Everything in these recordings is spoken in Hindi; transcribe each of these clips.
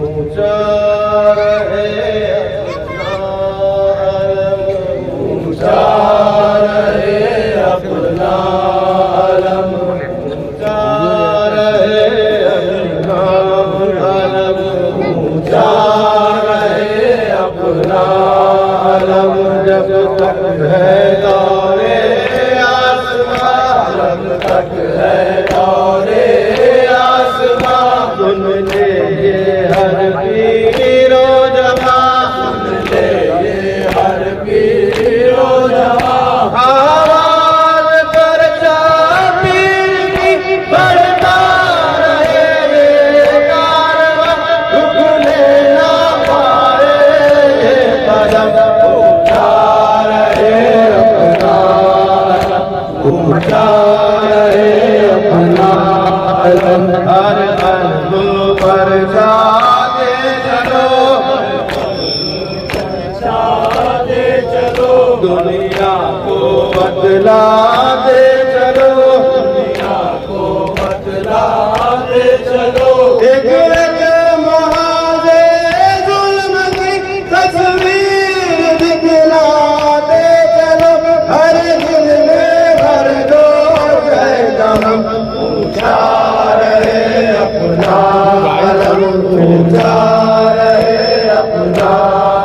ऊंचा रहे ऊंचा रहे अपना अलम, ऊंचा रहे अपना अलम, ऊंचा रहे अपना अलम। जब तक है दौरे आसमां, जब तक है दौरे आसमां, सुन ले ये हर पीरो जवां, सुन ले ये हर पीरो जवां। आवाज कर पीर की बढ़ता रहे ये कारवां, रुकने ना पाए ये कदम। ऊंचा रहे अपना अलम, ऊंचा रहे अपना अलम। हर कदम पर जाते चलो, जाते चलो, दुनिया को बदलाते चलो, दुनिया को बदलाते चलो। एक महाजे जुल्म की तस्वीर दिखलाते चलो, हर दिल में भर दो जहन्नम। ऊंचा रहे अपना अलम, ऊंचा रहे अपना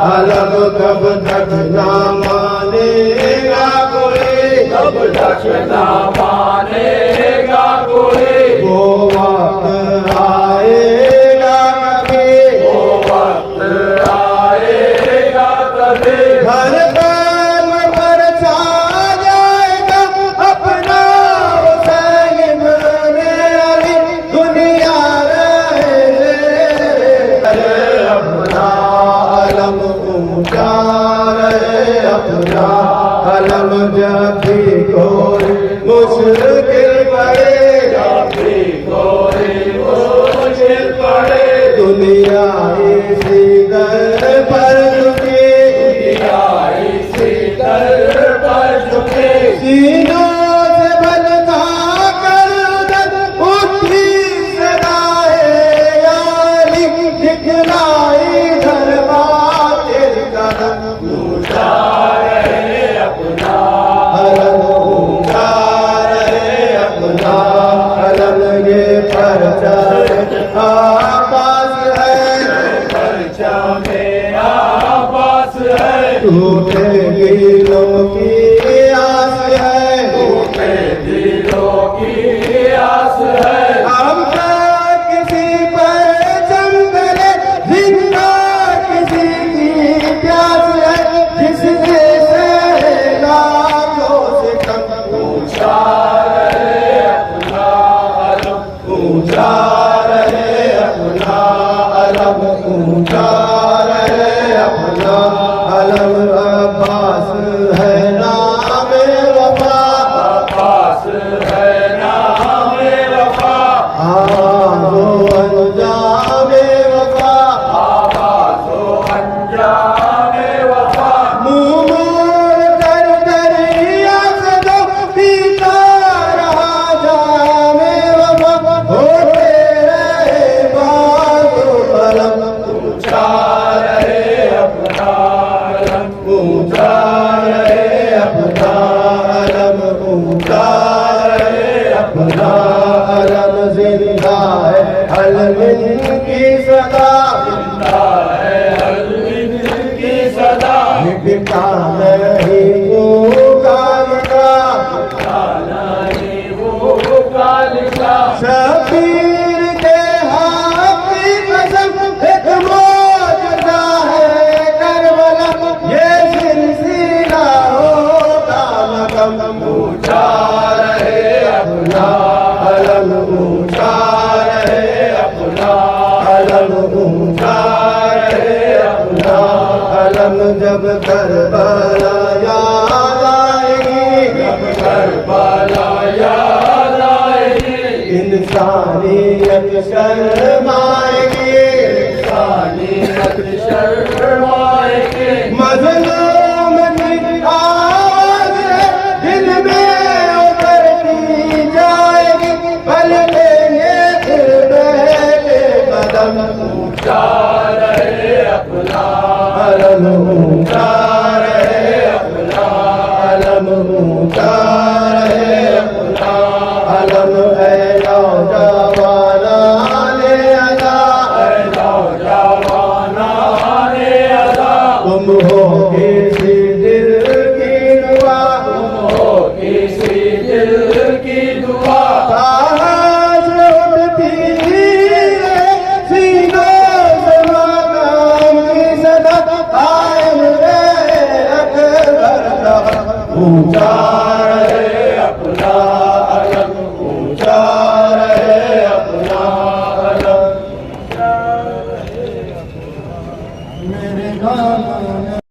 अलम। कब तक ना मानेगा कोई, कब तक ना मानेगा कोई। वो वक्त आएगा कभी, वो वक्त आएगा कभी। हर काम पर छा जाएगा अपना हुसैन बने अली। दुनिया रहे अपना अलम, ऊंचा रहे अपना अलम। जब भी कोई मुश्किल पड़े, जब भी कोई मुश्किल पड़े, दुनिया इसी दर पर झुके, दुनिया इसी दर पर झुके। सीनों से बलता कर उधर उठी सदाए यारी, दिखलाई धरवाते कदम। ऊंचा रहे अपना अलम, ऊंचा रहे अपना अलम। ये परचम आबास है, परचम आबास है। टूटे दिलों की आस है, टूटे दिलों की आस है। हम किसी पर चंदले जिंदा किसी की प्यास है, जिसने से लाखों से कम। ऊंचा रहे अपना अलम, ऊंचा रहे अपना अलम, ऊंचा रहे अपना अलम। अब्बास है नाम वफा, अब्बास है नाम वफा। आवाज़ो अंजाम वफा, आवाज़ो अंजाम वफा। मुँह मोड़ कर दरिया से जो पीता रहा जाम वफा, होते रहे बाज़ो अलम। ऊंचा रहे अपना अलम, ऊंचा रहे अपना अलम, ऊंचा रहे अपना अलम। जिंदा है अलविन की सदा, जिंदा है अलविन की सदा। मिटता नहीं वो काल का, मिटता नहीं वो काल का। शबीर के हाथ की कसम एक मौजूदा है करबला, ये सिलसिला होगा मगम। ऊंचा रहे अपना अलम, ऊंचा रहे अपना अलम, ऊंचा रहे अपना अलम। जब करबला याद आएगी, जब करबला याद आएगी, इंसानियत शर्माएगी, इंसानियत शर्माएगी। मज़लूम की आवाज़ है दिल में उतरती जा मेरे गाना